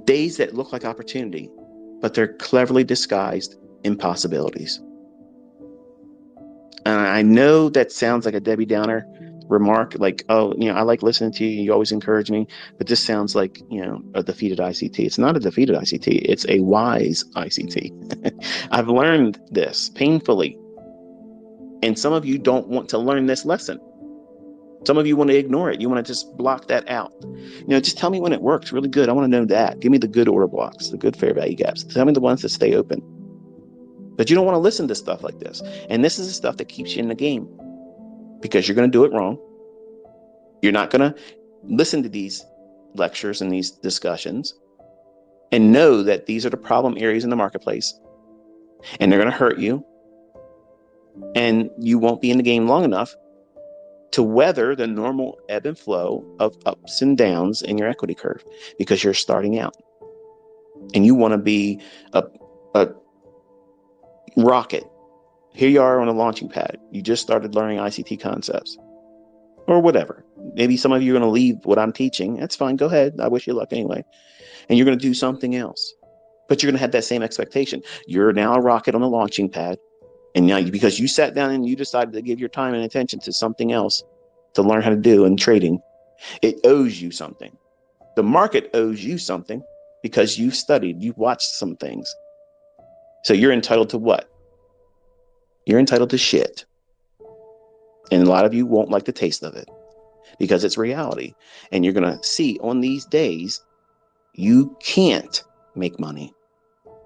Days that look like opportunity, but they're cleverly disguised impossibilities. And I know that sounds like a Debbie Downer remark, like, oh, I like listening to you. You always encourage me. But this sounds like, a defeated ICT. It's not a defeated ICT. It's a wise ICT. I've learned this painfully. And some of you don't want to learn this lesson. Some of you want to ignore it. You want to just block that out. Just tell me when it works really good. I want to know that. Give me the good order blocks, the good fair value gaps. Tell me the ones that stay open. But you don't want to listen to stuff like this. And this is the stuff that keeps you in the game, because you're going to do it wrong. You're not going to listen to these lectures and these discussions and know that these are the problem areas in the marketplace, and they're going to hurt you. And you won't be in the game long enough to weather the normal ebb and flow of ups and downs in your equity curve, because you're starting out and you want to be a rocket. Here you are on a launching pad. You just started learning ICT concepts or whatever. Maybe some of you are going to leave what I'm teaching. That's fine. Go ahead. I wish you luck anyway. And you're going to do something else, but you're going to have that same expectation. You're now a rocket on a launching pad. And now, because you sat down and you decided to give your time and attention to something else to learn how to do in trading, it owes you something. The market owes you something because you've studied, you've watched some things. So you're entitled to what? You're entitled to shit. And a lot of you won't like the taste of it because it's reality. And you're going to see on these days, you can't make money.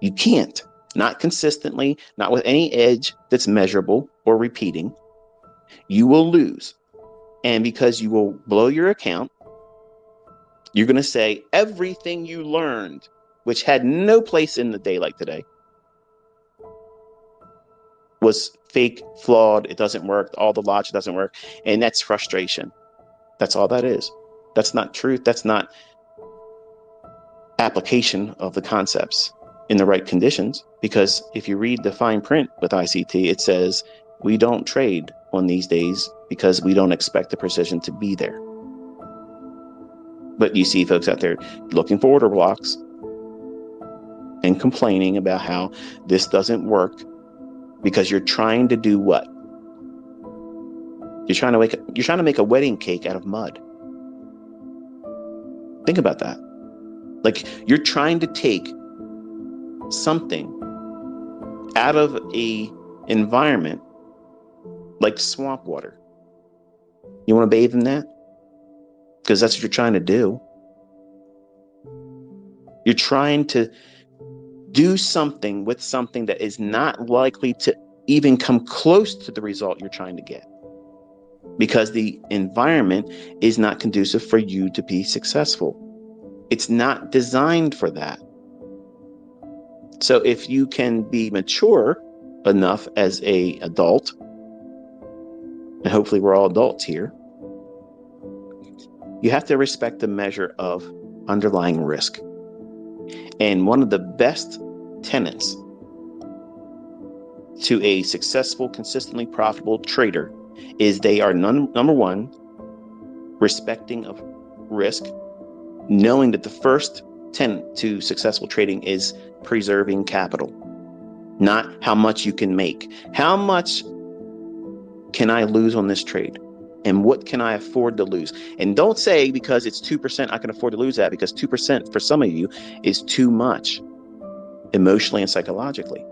You can't. Not consistently, not with any edge that's measurable or repeating. You will lose. And because you will blow your account, you're going to say everything you learned, which had no place in the day like today, was fake, flawed, it doesn't work, all the logic doesn't work. And that's frustration. That's all that is. That's not truth. That's not application of the concepts in the right conditions. Because if you read the fine print with ICT, it says we don't trade on these days because we don't expect the precision to be there. But you see folks out there looking for order blocks and complaining about how this doesn't work because you're trying to do what? You're trying to make a wedding cake out of mud. Think about that. Like, you're trying to take something out of a environment like swamp water. You want to bathe in that? Because that's what you're trying to do. You're trying to do something with something that is not likely to even come close to the result you're trying to get, because the environment is not conducive for you to be successful. It's not designed for that. So if you can be mature enough as an adult, and hopefully we're all adults here, you have to respect the measure of underlying risk. And one of the best tenets to a successful, consistently profitable trader is they are number one, respecting of risk, knowing that the first tenet to successful trading is preserving capital, not how much you can make. How much can I lose on this trade? And what can I afford to lose? And don't say because it's 2%, I can afford to lose that, because 2% for some of you is too much emotionally and psychologically.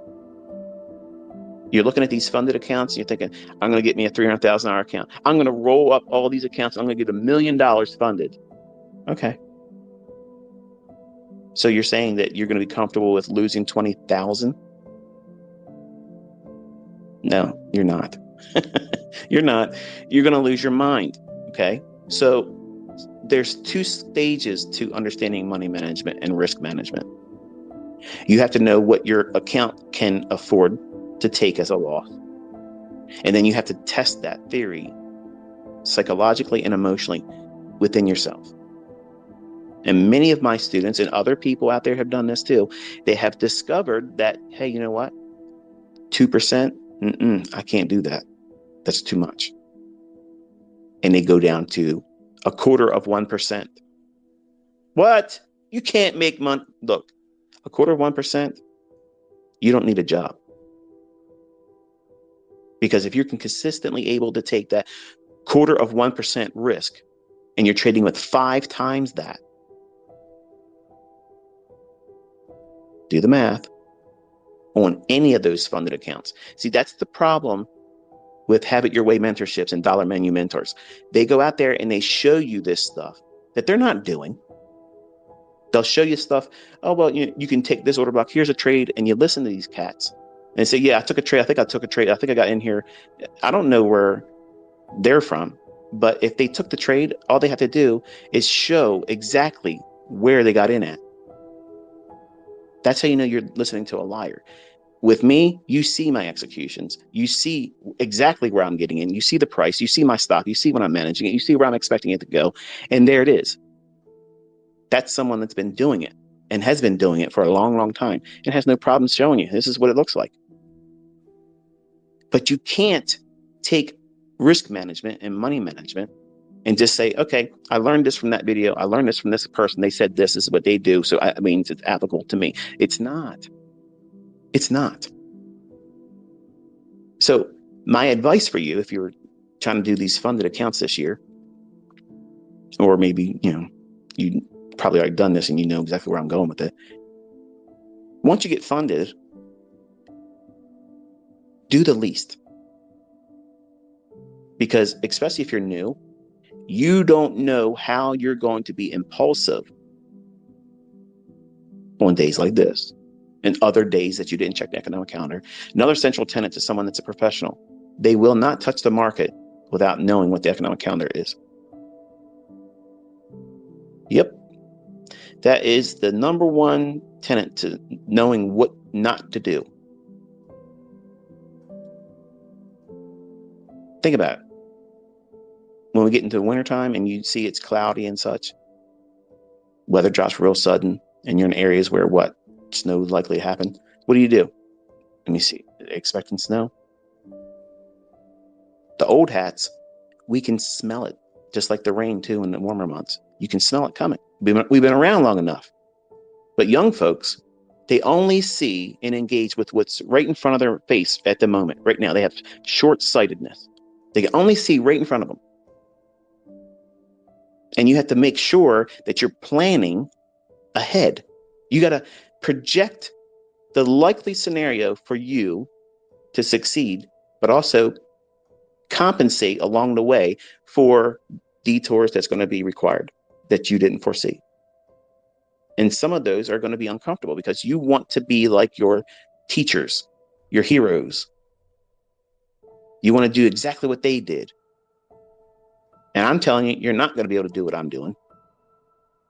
You're looking at these funded accounts and you're thinking, I'm going to get me a $300,000 account. I'm going to roll up all these accounts. I'm going to get $1 million funded. Okay. So you're saying that you're going to be comfortable with losing 20,000? No, you're not. You're not. You're going to lose your mind. Okay. So there's two stages to understanding money management and risk management. You have to know what your account can afford to take as a loss. And then you have to test that theory psychologically and emotionally within yourself. And many of my students and other people out there have done this too. They have discovered that, hey, you know what? 2%? I can't do that. That's too much. And they go down to 1/4 of 1%. What? You can't make money. Look, a quarter of 1%, you don't need a job. Because if you're consistently able to take that quarter of 1% risk and you're trading with 5 times that, do the math on any of those funded accounts. See, that's the problem with Have It Your Way mentorships and dollar menu mentors. They go out there and they show you this stuff that they're not doing. They'll show you stuff. Oh, well, you can take this order block. Here's a trade. And you listen to these cats and say, yeah, I took a trade. I think I got in here. I don't know where they're from, but if they took the trade, all they have to do is show exactly where they got in at. That's how you know you're listening to a liar. With me, you see my executions. You see exactly where I'm getting in. You see the price. You see my stop. You see when I'm managing it. You see where I'm expecting it to go. And there it is. That's someone that's been doing it and has been doing it for a long, long time and has no problem showing you this is what it looks like. But you can't take risk management and money management and just say, okay, I learned this from that video. I learned this from this person. They said this is what they do. So I mean, it's applicable to me. It's not. It's not. So my advice for you, if you're trying to do these funded accounts this year, or maybe, you probably already done this and you know exactly where I'm going with it. Once you get funded, do the least. Because especially if you're new, you don't know how you're going to be impulsive on days like this and other days that you didn't check the economic calendar. Another central tenet to someone that's a professional: they will not touch the market without knowing what the economic calendar is. Yep. That is the number one tenet to knowing what not to do. Think about it. When we get into the wintertime and you see it's cloudy and such, weather drops real sudden, and you're in areas where snow is likely to happen. What do? Let me see. Expecting snow? The old hats, we can smell it, just like the rain too in the warmer months. You can smell it coming. We've been around long enough. But young folks, they only see and engage with what's right in front of their face at the moment. Right now, they have short-sightedness. They can only see right in front of them. And you have to make sure that you're planning ahead. You got to project the likely scenario for you to succeed, but also compensate along the way for detours that's going to be required that you didn't foresee. And some of those are going to be uncomfortable because you want to be like your teachers, your heroes. You want to do exactly what they did. And I'm telling you, you're not going to be able to do what I'm doing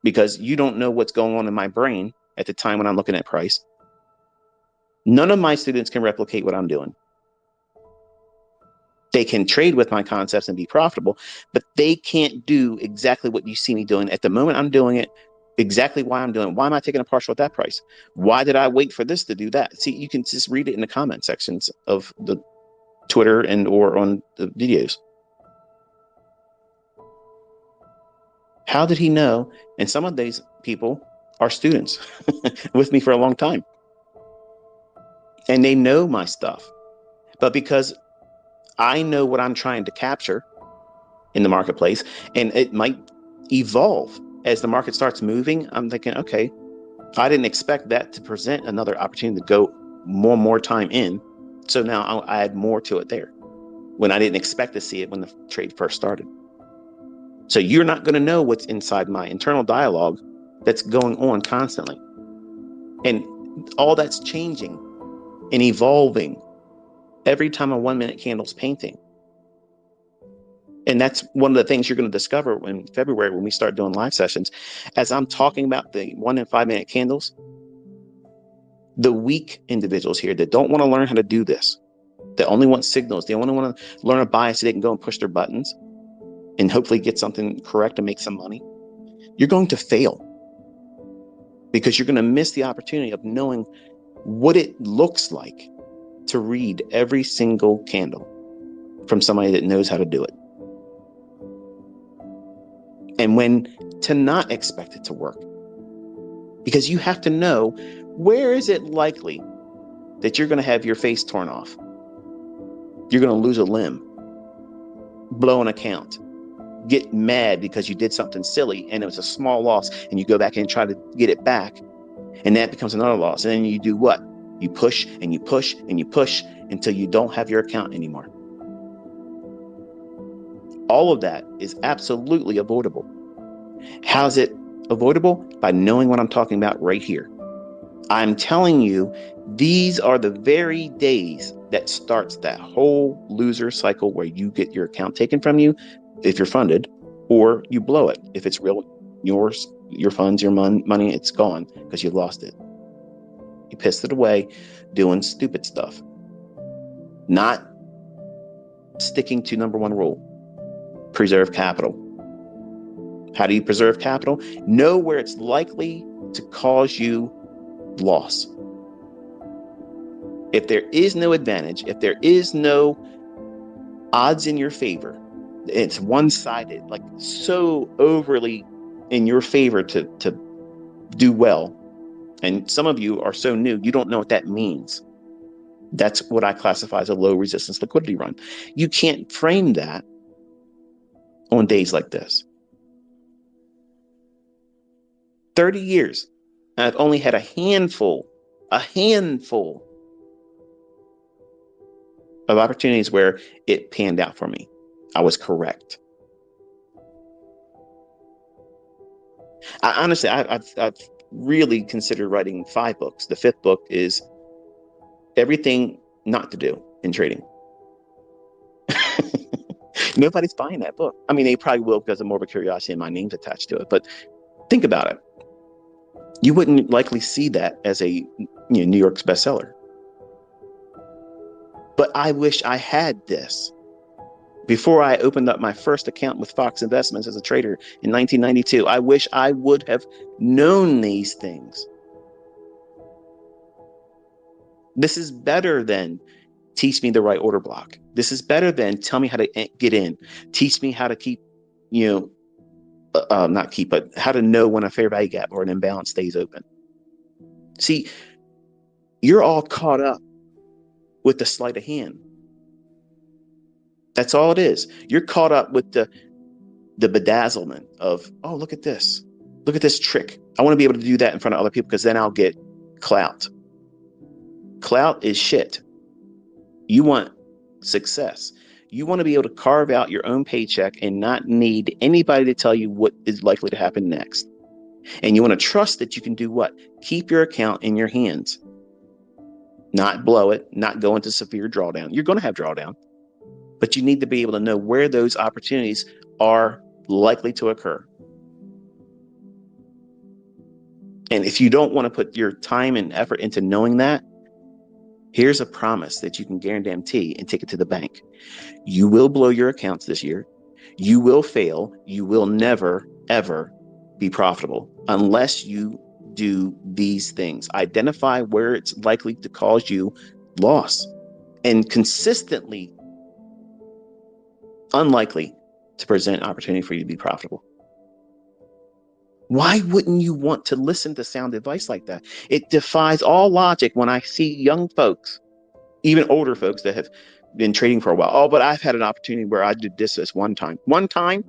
because you don't know what's going on in my brain at the time when I'm looking at price. None of my students can replicate what I'm doing. They can trade with my concepts and be profitable, but they can't do exactly what you see me doing at the moment I'm doing it. Exactly why I'm doing it. Why am I taking a partial at that price? Why did I wait for this to do that? See, you can just read it in the comment sections of the Twitter and or on the videos. How did he know? And some of these people are students with me for a long time. And they know my stuff. But because I know what I'm trying to capture in the marketplace, and it might evolve as the market starts moving, I'm thinking, okay, I didn't expect that to present another opportunity to go more time in. So now I'll add more to it there when I didn't expect to see it when the trade first started. So you're not going to know what's inside my internal dialogue that's going on constantly. And all that's changing and evolving every time a 1 minute candle's painting. And that's one of the things you're going to discover in February when we start doing live sessions. As I'm talking about the 1 and 5 minute candles, the weak individuals here that don't want to learn how to do this, that only want signals, they only want to learn a bias so they can go and push their buttons and hopefully get something correct and make some money, you're going to fail because you're going to miss the opportunity of knowing what it looks like to read every single candle from somebody that knows how to do it. And when to not expect it to work. Because you have to know, where is it likely that you're going to have your face torn off? You're going to lose a limb, blow an account, get mad because you did something silly and it was a small loss, and you go back and try to get it back, and that becomes another loss. And then you do what? You push and you push and you push until you don't have your account anymore. All of that is absolutely avoidable. How's it avoidable? By knowing what I'm talking about right here. I'm telling you, these are the very days that starts that whole loser cycle where you get your account taken from you if you're funded, or you blow it. If it's real, yours, your funds, your money, it's gone because you lost it. You pissed it away doing stupid stuff. Not sticking to number one rule: preserve capital. How do you preserve capital? Know where it's likely to cause you loss. If there is no advantage, if there is no odds in your favor, it's one-sided, like so overly in your favor to do well. And some of you are so new, you don't know what that means. That's what I classify as a low resistance liquidity run. You can't frame that on days like this. 30 years, I've only had a handful of opportunities where it panned out for me. I was correct. Honestly, I've really considered writing 5 books. The 5th book is everything not to do in trading. Nobody's buying that book. I mean, they probably will because of morbid curiosity and my name's attached to it. But think about it. You wouldn't likely see that as a New York's bestseller. But I wish I had this. Before I opened up my first account with Fox Investments as a trader in 1992, I wish I would have known these things. This is better than teach me the right order block. This is better than tell me how to get in. Teach me how to keep, not keep, but how to know when a fair value gap or an imbalance stays open. See, you're all caught up with the sleight of hand. That's all it is. You're caught up with the bedazzlement of, oh, look at this. Look at this trick. I want to be able to do that in front of other people because then I'll get clout. Clout is shit. You want success. You want to be able to carve out your own paycheck and not need anybody to tell you what is likely to happen next. And you want to trust that you can do what? Keep your account in your hands. Not blow it, not go into severe drawdown. You're going to have drawdown. But you need to be able to know where those opportunities are likely to occur. And if you don't want to put your time and effort into knowing that, here's a promise that you can guarantee and take it to the bank. You will blow your accounts this year. You will fail. You will never, ever be profitable unless you do these things. Identify where it's likely to cause you loss and consistently unlikely to present opportunity for you to be profitable. Why wouldn't you want to listen to sound advice like that? It defies all logic when I see young folks, even older folks that have been trading for a while. Oh, but I've had an opportunity where I did this one time. One time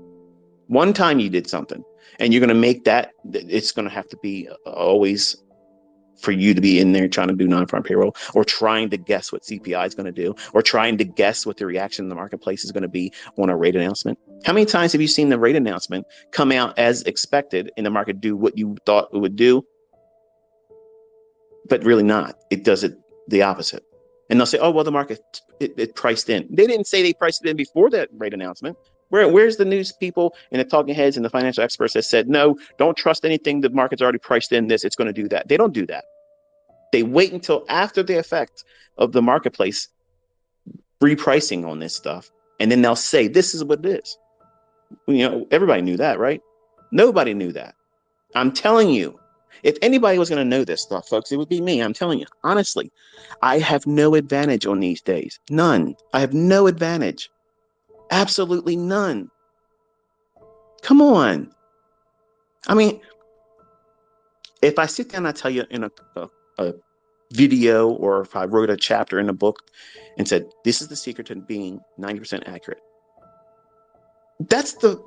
you did something, and you're going to make that, it's going to have to be always for you to be in there trying to do non-farm payroll, or trying to guess what CPI is going to do, or trying to guess what the reaction in the marketplace is going to be on a rate announcement. How many times have you seen the rate announcement come out as expected and the market do what you thought it would do, but really not? It does it the opposite. And they'll say, oh, well, the market, it priced in. They didn't say they priced it in before that rate announcement. Where's the news people and the talking heads and the financial experts that said, no, don't trust anything the market's already priced in this, it's going to do that? They don't do that. They wait until after the effect of the marketplace repricing on this stuff, and then they'll say, this is what it is. Everybody knew that, right? Nobody knew that. I'm telling you, if anybody was going to know this stuff, folks, it would be me. I'm telling you, honestly, I have no advantage on these days. None. I have no advantage. Absolutely none. Come on. I mean, If I sit down and I tell you in a video, or if I wrote a chapter in a book and said, this is the secret to being 90% accurate, that's the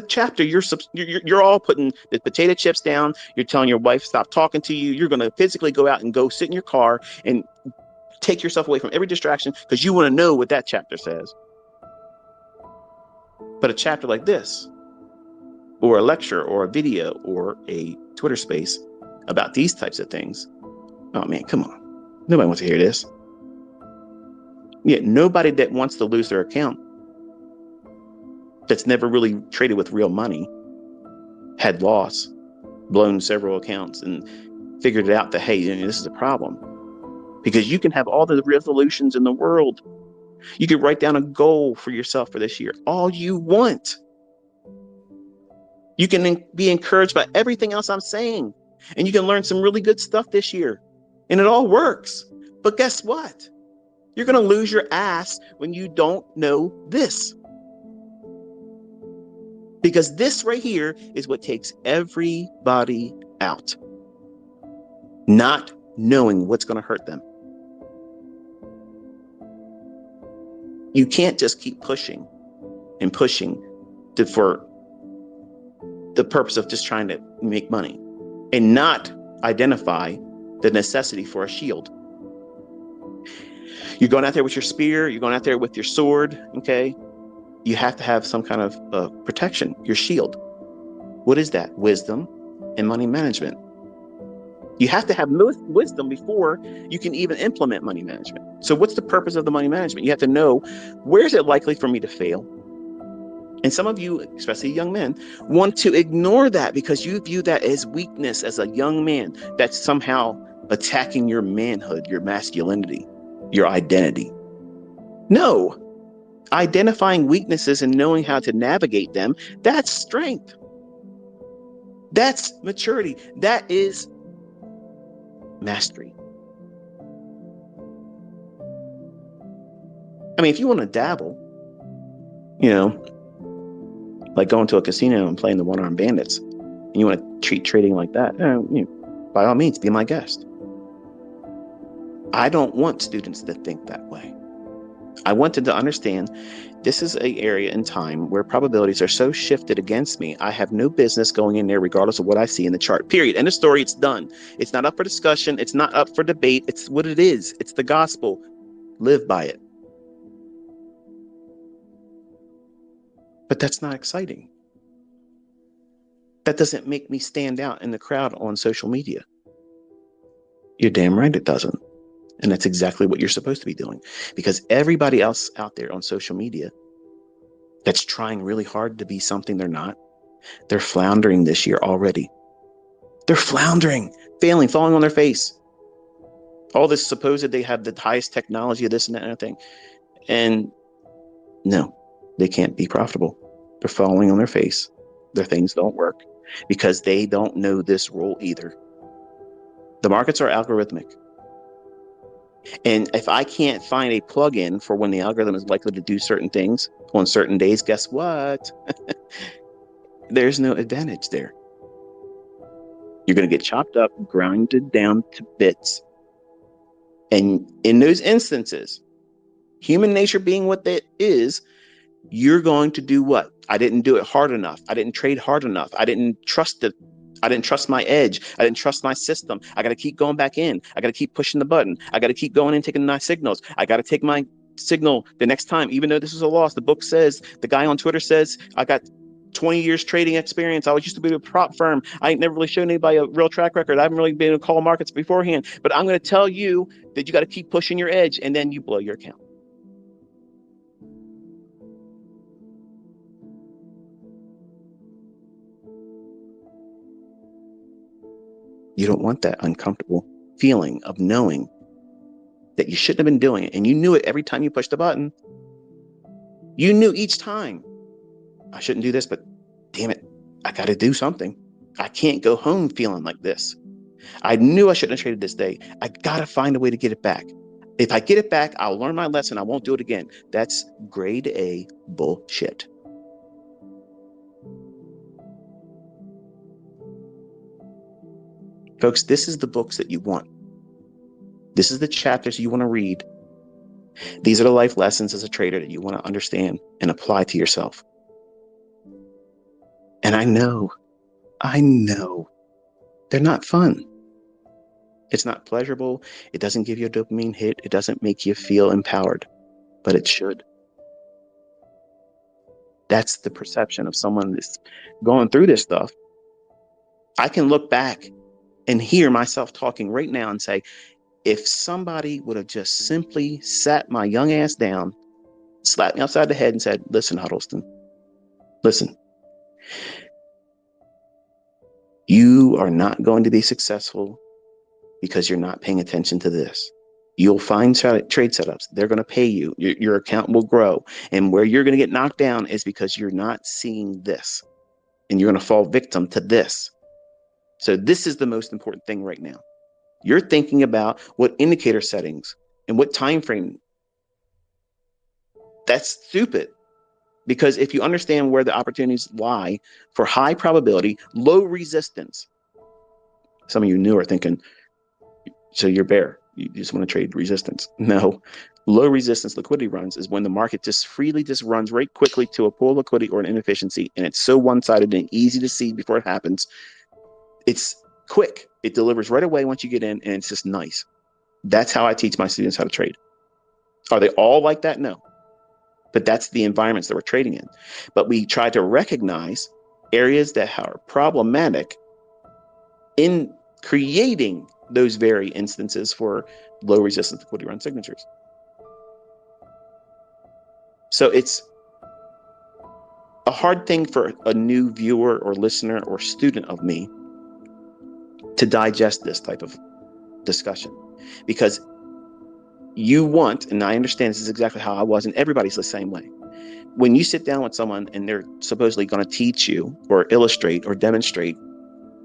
chapter. You're all putting the potato chips down. You're telling your wife, stop talking to you. You're going to physically go out and go sit in your car and take yourself away from every distraction because you want to know what that chapter says. But a chapter like this, or a lecture, or a video, or a Twitter space about these types of things, oh man, come on. Nobody wants to hear this. Yeah, nobody that wants to lose their account, that's never really traded with real money, had loss, blown several accounts, and figured it out that, hey, this is a problem. Because you can have all the resolutions in the world. You can write down a goal for yourself for this year, all you want. You can be encouraged by everything else I'm saying. And you can learn some really good stuff this year. And it all works. But guess what? You're going to lose your ass when you don't know this. Because this right here is what takes everybody out. Not knowing what's going to hurt them. You can't just keep pushing and pushing for the purpose of just trying to make money and not identify the necessity for a shield. You're going out there with your spear. You're going out there with your sword. Okay. You have to have some kind of protection, your shield. What is that? Wisdom and money management. You have to have wisdom before you can even implement money management. So what's the purpose of the money management? You have to know, where is it likely for me to fail? And some of you, especially young men, want to ignore that because you view that as weakness as a young man. That's somehow attacking your manhood, your masculinity, your identity. No. Identifying weaknesses and knowing how to navigate them, that's strength. That's maturity. That is mastery. I mean, if you want to dabble, like going to a casino and playing the one-armed bandits, and you want to treat trading like that, by all means, be my guest. I don't want students that think that way. I want them to understand this is an area in time where probabilities are so shifted against me. I have no business going in there regardless of what I see in the chart, period. End of story. It's done. It's not up for discussion. It's not up for debate. It's what it is. It's the gospel. Live by it. But that's not exciting. That doesn't make me stand out in the crowd on social media. You're damn right it doesn't. And that's exactly what you're supposed to be doing. Because everybody else out there on social media that's trying really hard to be something they're not, they're floundering this year already. They're floundering, failing, falling on their face. All this supposed they have the highest technology of this and that and everything. And no, they can't be profitable. They're falling on their face. Their things don't work because they don't know this rule either. The markets are algorithmic. And if I can't find a plug-in for when the algorithm is likely to do certain things on certain days, guess what? There's no advantage there. You're going to get chopped up, grounded down to bits. And in those instances, human nature being what that is, you're going to do what? I didn't do it hard enough. I didn't trade hard enough. I didn't trust it. I didn't trust my edge. I didn't trust my system. I got to keep going back in. I got to keep pushing the button. I got to keep going and taking my signals. I got to take my signal the next time, even though this is a loss. The book says, the guy on Twitter says, I got 20 years trading experience. I used to be with a prop firm. I ain't never really shown anybody a real track record. I haven't really been able to call markets beforehand. But I'm going to tell you that you got to keep pushing your edge, and then you blow your account. You don't want that uncomfortable feeling of knowing that you shouldn't have been doing it. And you knew it every time you pushed the button. You knew each time, I shouldn't do this, but damn it, I got to do something. I can't go home feeling like this. I knew I shouldn't have traded this day. I got to find a way to get it back. If I get it back, I'll learn my lesson. I won't do it again. That's grade A bullshit. Folks, this is the books that you want. This is the chapters you want to read. These are the life lessons as a trader that you want to understand and apply to yourself. And I know, they're not fun. It's not pleasurable. It doesn't give you a dopamine hit. It doesn't make you feel empowered, but it should. That's the perception of someone that's going through this stuff. I can look back and hear myself talking right now and say, if somebody would have just simply sat my young ass down, slapped me upside the head and said, listen, Huddleston, listen, you are not going to be successful because you're not paying attention to this. You'll find trade setups. They're going to pay you. Your account will grow. And where you're going to get knocked down is because you're not seeing this. And you're going to fall victim to this. So this is the most important thing right now. You're thinking about what indicator settings and what time frame. That's stupid. Because if you understand where the opportunities lie for high probability, low resistance, some of you new are thinking, so you're bear. You just want to trade resistance. No, low resistance liquidity runs is when the market just freely just runs right quickly to a pool of liquidity or an inefficiency. And it's so one-sided and easy to see before it happens. It's quick. It delivers right away once you get in, and it's just nice. That's how I teach my students how to trade. Are they all like that? No. But that's the environments that we're trading in. But we try to recognize areas that are problematic in creating those very instances for low resistance liquidity run signatures. So it's a hard thing for a new viewer or listener or student of me to digest this type of discussion, because you want, and I understand this is exactly how I was, and everybody's the same way. When you sit down with someone and they're supposedly going to teach you or illustrate or demonstrate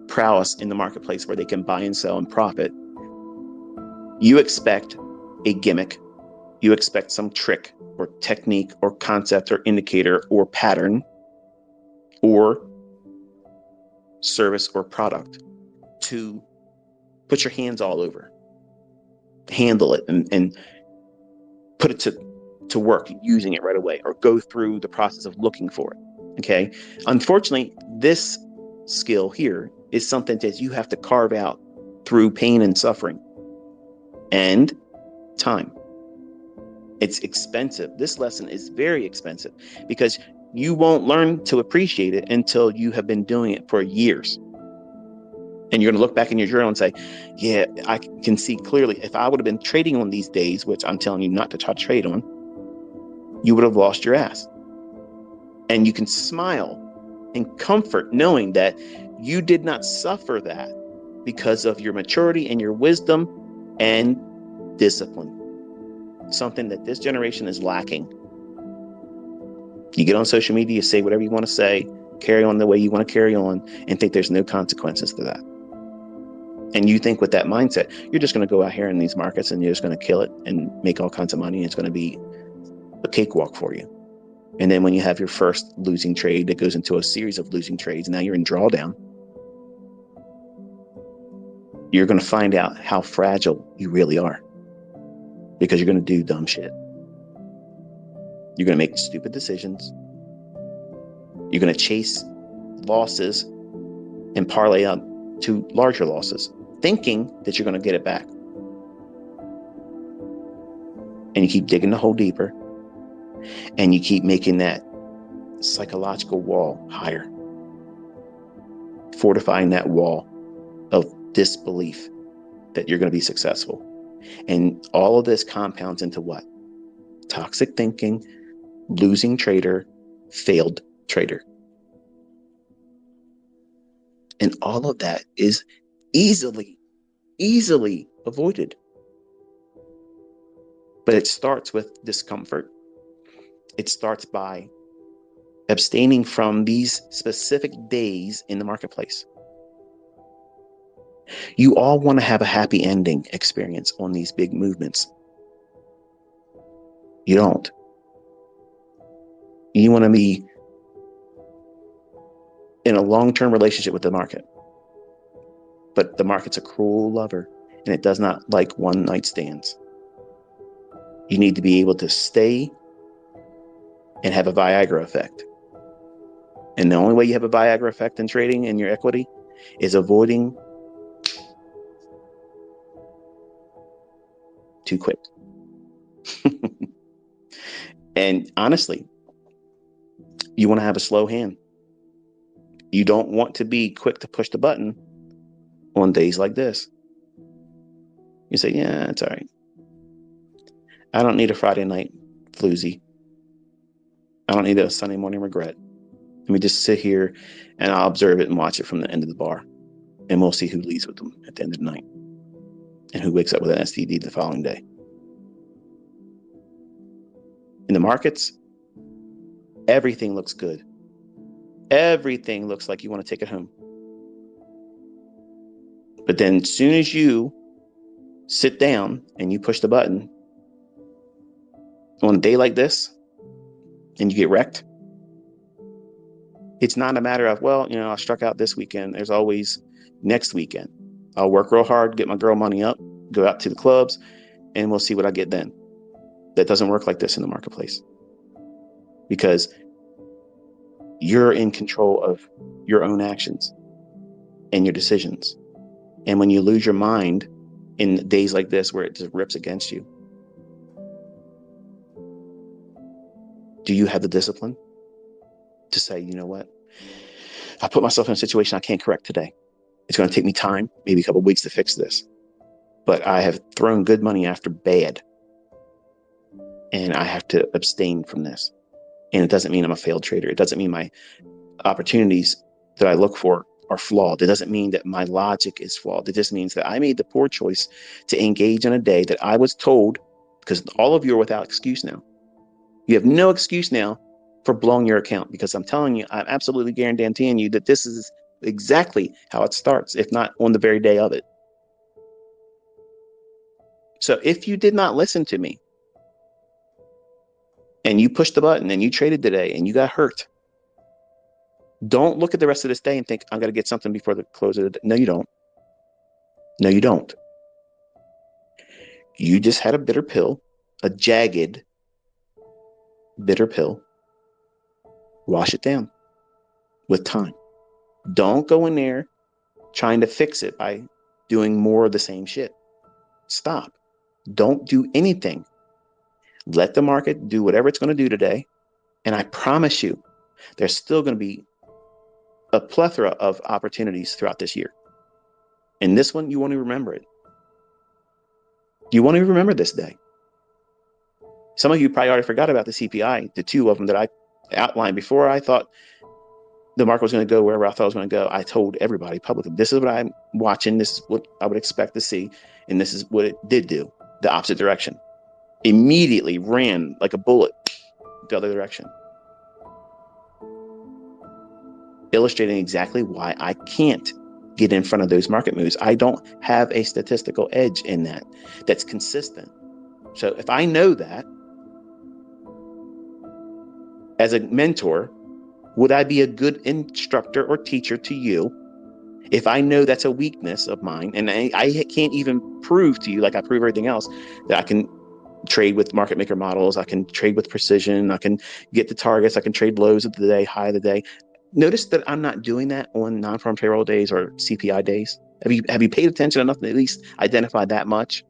prowess in the marketplace where they can buy and sell and profit, you expect a gimmick, you expect some trick or technique or concept or indicator or pattern or service or product to put your hands all over, handle it and put it to work using it right away, or go through the process of looking for it. Okay. Unfortunately, this skill here is something that you have to carve out through pain and suffering and time. It's expensive. This lesson is very expensive because you won't learn to appreciate it until you have been doing it for years. And you're going to look back in your journal and say, yeah, I can see clearly if I would have been trading on these days, which I'm telling you not to try to trade on, you would have lost your ass. And you can smile and comfort knowing that you did not suffer that because of your maturity and your wisdom and discipline. Something that this generation is lacking. You get on social media, you say whatever you want to say, carry on the way you want to carry on, and think there's no consequences to that. And you think with that mindset, you're just going to go out here in these markets and you're just going to kill it and make all kinds of money. And it's going to be a cakewalk for you. And then when you have your first losing trade that goes into a series of losing trades, now you're in drawdown, you're going to find out how fragile you really are, because you're going to do dumb shit. You're going to make stupid decisions. You're going to chase losses and parlay up to larger losses, thinking that you're going to get it back. And you keep digging the hole deeper, and you keep making that psychological wall higher, fortifying that wall of disbelief that you're going to be successful. And all of this compounds into what? Toxic thinking, losing trader, failed trader. And all of that is easily avoided. But it starts with discomfort. It starts by abstaining from these specific days in the marketplace. You all want to have a happy ending experience on these big movements. You don't. You want to be in a long-term relationship with the market. But the market's a cruel lover, and it does not like one night stands. You need to be able to stay and have a Viagra effect. And the only way you have a Viagra effect in trading in your equity is avoiding too quick. And honestly, you want to have a slow hand. You don't want to be quick to push the button on days like this. You say, yeah, it's all right. I don't need a Friday night floozy. I don't need a Sunday morning regret. Let me just sit here and I'll observe it and watch it from the end of the bar. And we'll see who leaves with them at the end of the night and who wakes up with an STD the following day. In the markets, everything looks good. Everything looks like you want to take it home. But then as soon as you sit down and you push the button on a day like this and you get wrecked, it's not a matter of, well, I struck out this weekend. There's always next weekend. I'll work real hard, get my girl money up, go out to the clubs, and we'll see what I get then. That doesn't work like this in the marketplace, because you're in control of your own actions and your decisions. And when you lose your mind in days like this where it just rips against you, do you have the discipline to say, you know what? I put myself in a situation I can't correct today. It's going to take me time, maybe a couple of weeks to fix this. But I have thrown good money after bad. And I have to abstain from this. And it doesn't mean I'm a failed trader. It doesn't mean my opportunities that I look for are flawed. It doesn't mean that my logic is flawed. It just means that I made the poor choice to engage in a day that I was told, because all of you are without excuse now. You have no excuse now for blowing your account, because I'm telling you, I'm absolutely guaranteeing you that this is exactly how it starts, if not on the very day of it. So if you did not listen to me and you pushed the button and you traded today and you got hurt, don't look at the rest of this day and think, I'm going to get something before the close of the day. No, you don't. No, you don't. You just had a bitter pill, a jagged, bitter pill. Wash it down with time. Don't go in there trying to fix it by doing more of the same shit. Stop. Don't do anything. Let the market do whatever it's going to do today. And I promise you, there's still going to be a plethora of opportunities throughout this year. And this one, you want to remember it. You want to remember this day. Some of you probably already forgot about the CPI, the two of them that I outlined before. I thought the market was going to go wherever I thought it was going to go. I told everybody publicly, this is what I'm watching. This is what I would expect to see. And this is what it did do, the opposite direction. Immediately ran like a bullet the other direction. Illustrating exactly why I can't get in front of those market moves. I don't have a statistical edge in that that's consistent. So if I know that, as a mentor, would I be a good instructor or teacher to you if I know that's a weakness of mine? And I can't even prove to you, like I prove everything else, that I can trade with market maker models. I can trade with precision. I can get the targets. I can trade lows of the day, high of the day. Notice that I'm not doing that on non-farm payroll days or CPI days. Have you paid attention enough to at least identify that much?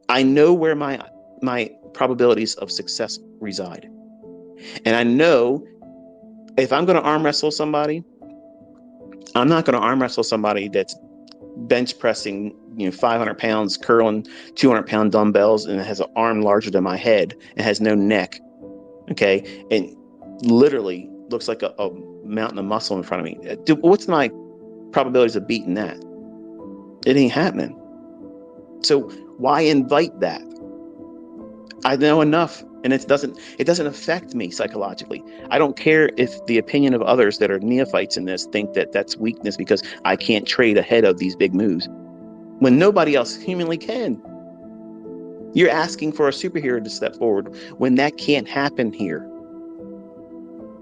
I know where my probabilities of success reside. And I know if I'm going to arm wrestle somebody, I'm not going to arm wrestle somebody that's bench pressing 500 pounds, curling 200-pound dumbbells, and has an arm larger than my head and has no neck. Okay. And literally looks like a mountain of muscle in front of me. Dude, what's my probabilities of beating that? It ain't happening. So why invite that? I know enough, and it doesn't affect me psychologically. I don't care if the opinion of others that are neophytes in this think that that's weakness because I can't trade ahead of these big moves when nobody else humanly can. You're asking for a superhero to step forward when that can't happen here.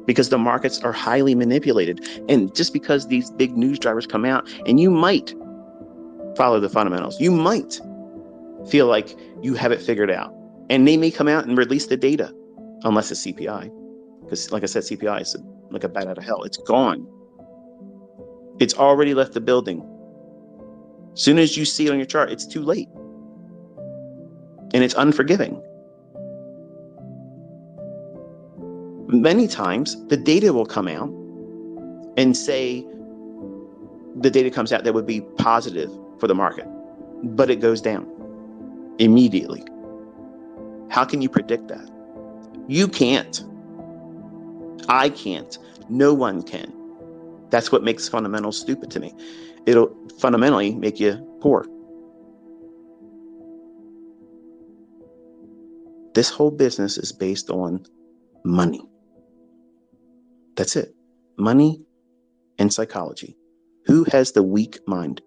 because the markets are highly manipulated. And just because these big news drivers come out, and you might follow the fundamentals, you might feel like you have it figured out, and they may come out and release the data, unless it's CPI, because like I said, CPI is like a bat out of hell. It's gone. It's already left the building. As soon as you see it on your chart, it's too late, and it's unforgiving. Many times the data will come out and say the data comes out that would be positive for the market, but it goes down immediately. How can you predict that? You can't. I can't. No one can. That's what makes fundamentals stupid to me. It'll fundamentally make you poor. This whole business is based on money. That's it. Money and psychology. Who has the weak mind?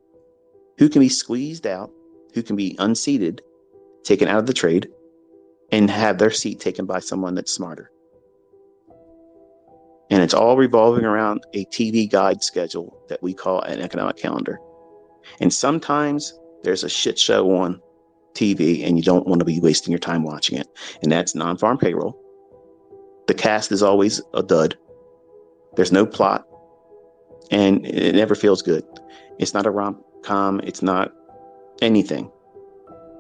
Who can be squeezed out? Who can be unseated, taken out of the trade, and have their seat taken by someone that's smarter? And it's all revolving around a TV guide schedule that we call an economic calendar. And sometimes there's a shit show on TV and you don't want to be wasting your time watching it. And that's non-farm payroll. The cast is always a dud. There's no plot, and it never feels good. It's not a rom-com. It's not anything.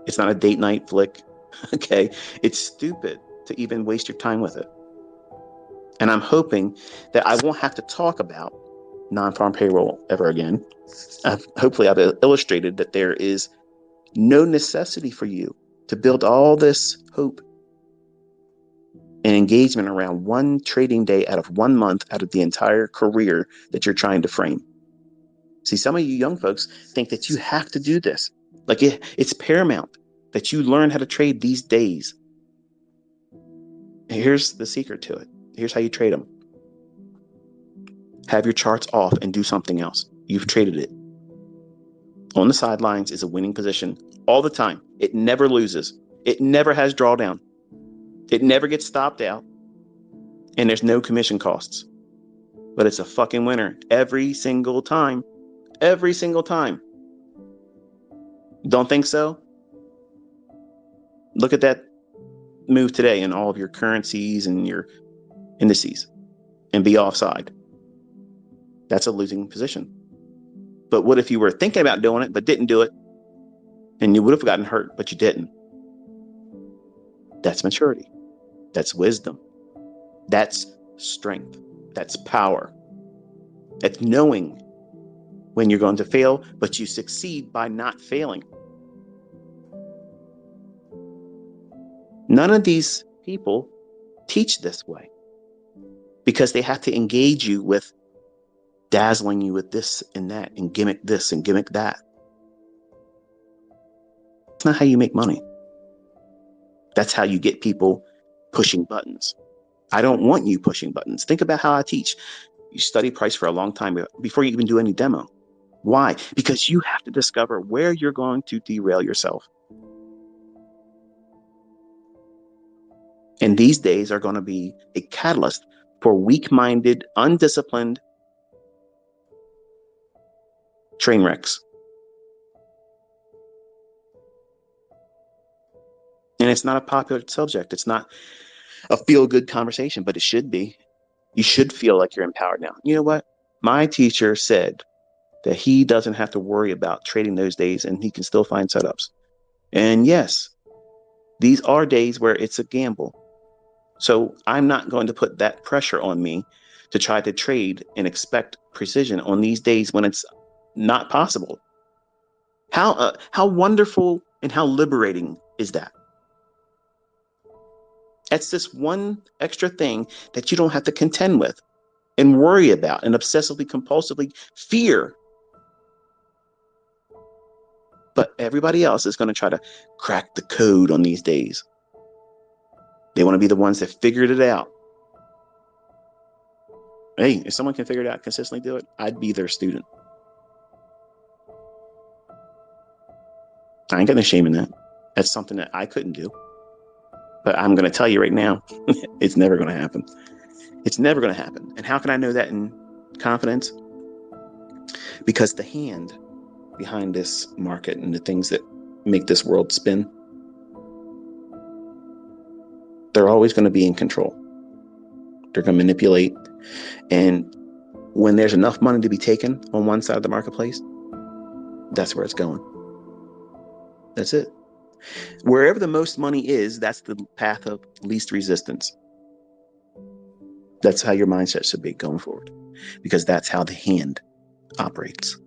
It's not a date night flick. Okay. It's stupid to even waste your time with it. And I'm hoping that I won't have to talk about non-farm payroll ever again. Hopefully I've illustrated that there is no necessity for you to build all this hope and engagement around one trading day out of 1 month out of the entire career that you're trying to frame. See, some of you young folks think that you have to do this. Like it's paramount that you learn how to trade these days. And here's the secret to it. Here's how you trade them. Have your charts off and do something else. You've traded it. On the sidelines is a winning position all the time. It never loses. It never has drawdown. It never gets stopped out. And there's no commission costs. But it's a fucking winner every single time. Every single time. Don't think so? Look at that move today in all of your currencies and your indices and be offside. That's a losing position. But what if you were thinking about doing it but didn't do it, and you would have gotten hurt but you didn't? That's maturity. That's wisdom. That's strength. That's power. That's knowing when you're going to fail, but you succeed by not failing. None of these people teach this way because they have to engage you with dazzling you with this and that and gimmick this and gimmick that. That's not how you make money. That's how you get people pushing buttons. I don't want you pushing buttons. Think about how I teach. You study price for a long time before you even do any demo. Why? Because you have to discover where you're going to derail yourself. And these days are going to be a catalyst for weak-minded, undisciplined train wrecks. And it's not a popular subject. It's not a feel-good conversation, but it should be. You should feel like you're empowered now. You know what? My teacher said that he doesn't have to worry about trading those days and he can still find setups. And yes, these are days where it's a gamble. So I'm not going to put that pressure on me to try to trade and expect precision on these days when it's not possible. How wonderful and how liberating is that? That's just one extra thing that you don't have to contend with and worry about and obsessively, compulsively fear. But everybody else is going to try to crack the code on these days. They want to be the ones that figured it out. Hey, if someone can figure it out, consistently do it, I'd be their student. I ain't got no shame in that. That's something that I couldn't do. But I'm going to tell you right now, it's never going to happen. It's never going to happen. And how can I know that in confidence? Because the hand behind this market and the things that make this world spin, they're always going to be in control. They're going to manipulate. And when there's enough money to be taken on one side of the marketplace, that's where it's going. That's it. Wherever the most money is, that's the path of least resistance. That's how your mindset should be going forward, because that's how the hand operates.